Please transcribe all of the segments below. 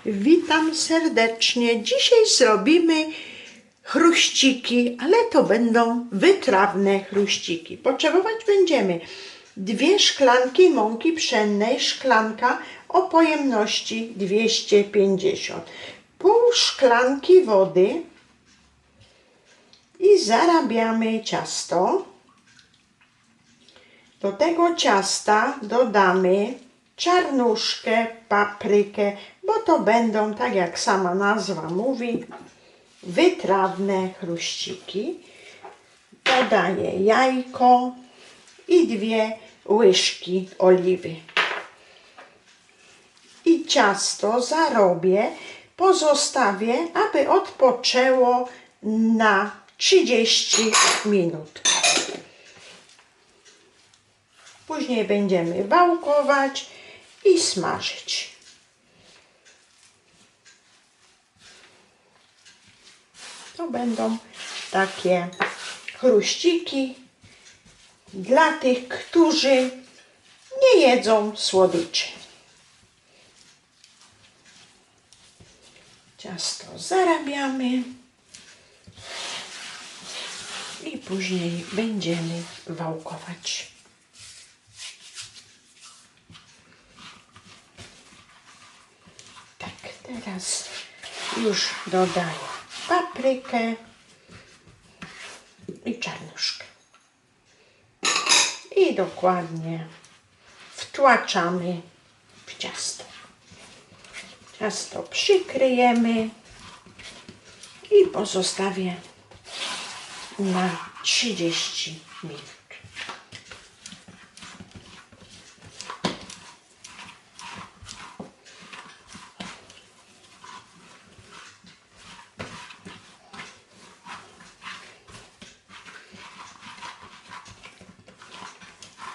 Witam serdecznie. Dzisiaj zrobimy chruściki, ale to będą wytrawne chruściki. Potrzebować będziemy 2 szklanki mąki pszennej, szklanka o pojemności 250, pół szklanki wody i zarabiamy ciasto. Do tego ciasta dodamy czarnuszkę, paprykę, bo to będą, tak jak sama nazwa mówi, wytrawne chruściki. Dodaję jajko i 2 łyżki oliwy. I ciasto zarobię, pozostawię, aby odpoczęło na 30 minut. Później będziemy wałkować i smażyć. To będą takie chruściki dla tych, którzy nie jedzą słodyczy. Ciasto zarabiamy i później będziemy wałkować. Teraz już dodaję paprykę i czarnuszkę. I dokładnie wtłaczamy w ciasto. Ciasto przykryjemy i pozostawię na 30 minut.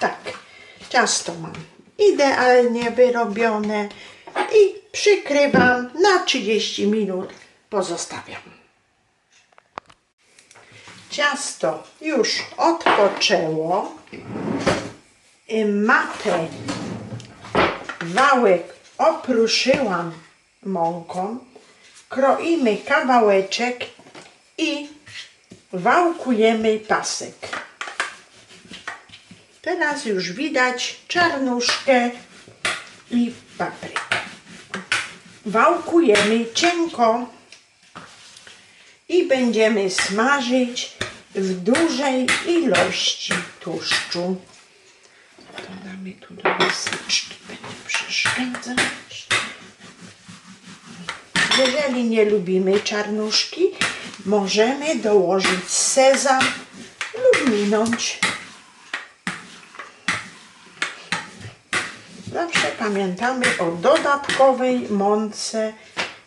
Tak, ciasto mam idealnie wyrobione i przykrywam na 30 minut, pozostawiam. Ciasto już odpoczęło. Matę wałek opruszyłam mąką. Kroimy kawałeczek i wałkujemy pasek. Teraz już widać czarnuszkę i paprykę. Wałkujemy cienko i będziemy smażyć w dużej ilości tłuszczu. Dodamy tu do miseczki, będę przeszkadzać. Jeżeli nie lubimy czarnuszki, możemy dołożyć sezam lub minąć. Zawsze pamiętamy o dodatkowej mące,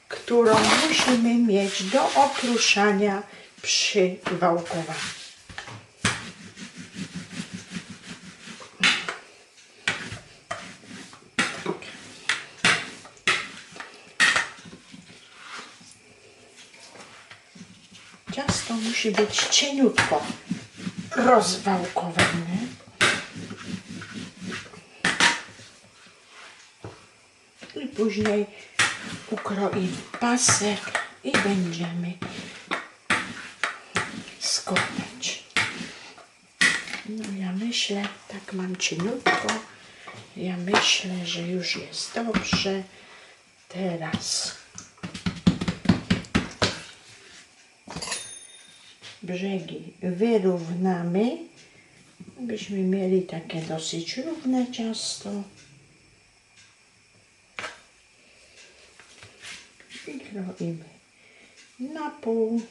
którą musimy mieć do okruszania przy wałkowaniu. Ciasto musi być cieniutko rozwałkowane. I później ukroimy pasek i będziemy składać. No ja myślę, tak mam cieniutko, ja myślę, że już jest dobrze. Teraz brzegi wyrównamy, byśmy mieli takie dosyć równe ciasto. I kroimy na pół.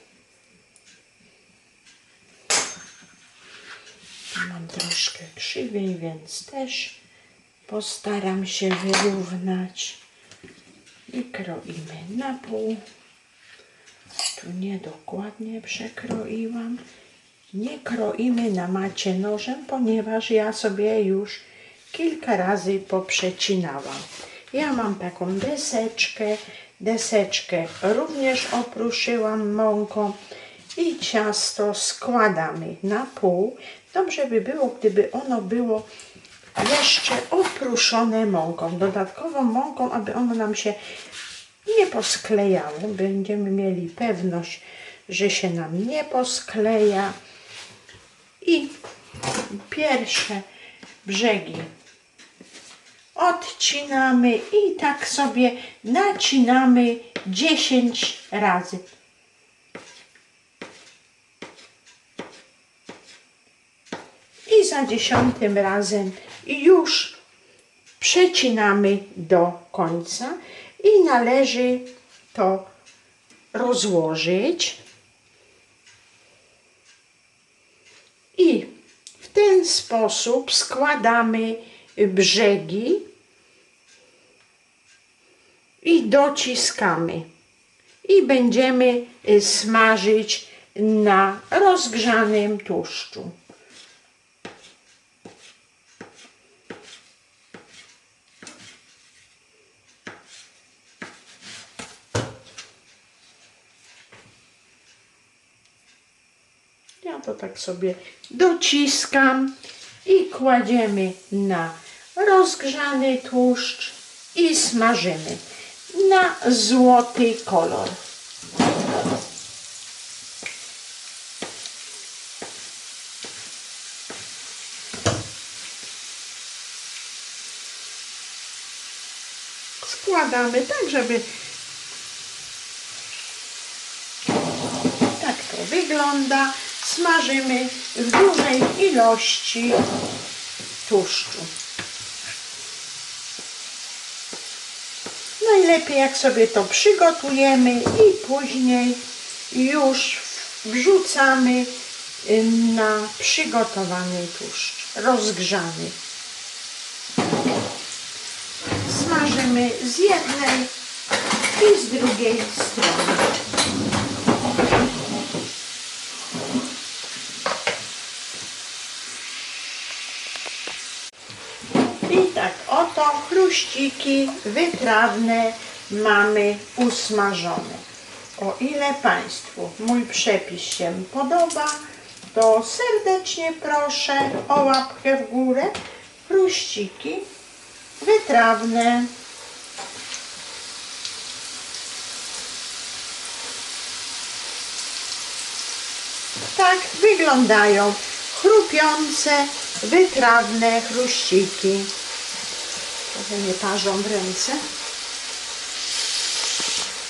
Mam troszkę krzywiej, więc też postaram się wyrównać. I kroimy na pół. Tu niedokładnie przekroiłam. Nie kroimy na macie nożem, ponieważ ja sobie już kilka razy poprzecinałam. Ja mam taką deseczkę również opruszyłam mąką i ciasto składamy na pół. Dobrze by było, gdyby ono było jeszcze opruszone mąką, dodatkową mąką, aby ono nam się nie posklejało. Będziemy mieli pewność, że się nam nie poskleja. I pierwsze brzegi odcinamy i tak sobie nacinamy 10 razy. I za 10 razem już przecinamy do końca i należy to rozłożyć. I w ten sposób składamy brzegi i dociskamy. I będziemy smażyć na rozgrzanym tłuszczu. Ja to tak sobie dociskam i kładziemy na rozgrzany tłuszcz i smażymy na złoty kolor. Składamy tak, żeby tak to wygląda. Smażymy w dużej ilości tłuszczu. Najlepiej jak sobie to przygotujemy i później już wrzucamy na przygotowany tłuszcz, rozgrzany. Smażymy z jednej i z drugiej strony. I tak oto chruściki wytrawne mamy usmażone. O ile Państwu mój przepis się podoba, to serdecznie proszę o łapkę w górę. Chruściki wytrawne. Tak wyglądają chrupiące, wytrawne chruściki. Trochę nie parzą w ręce.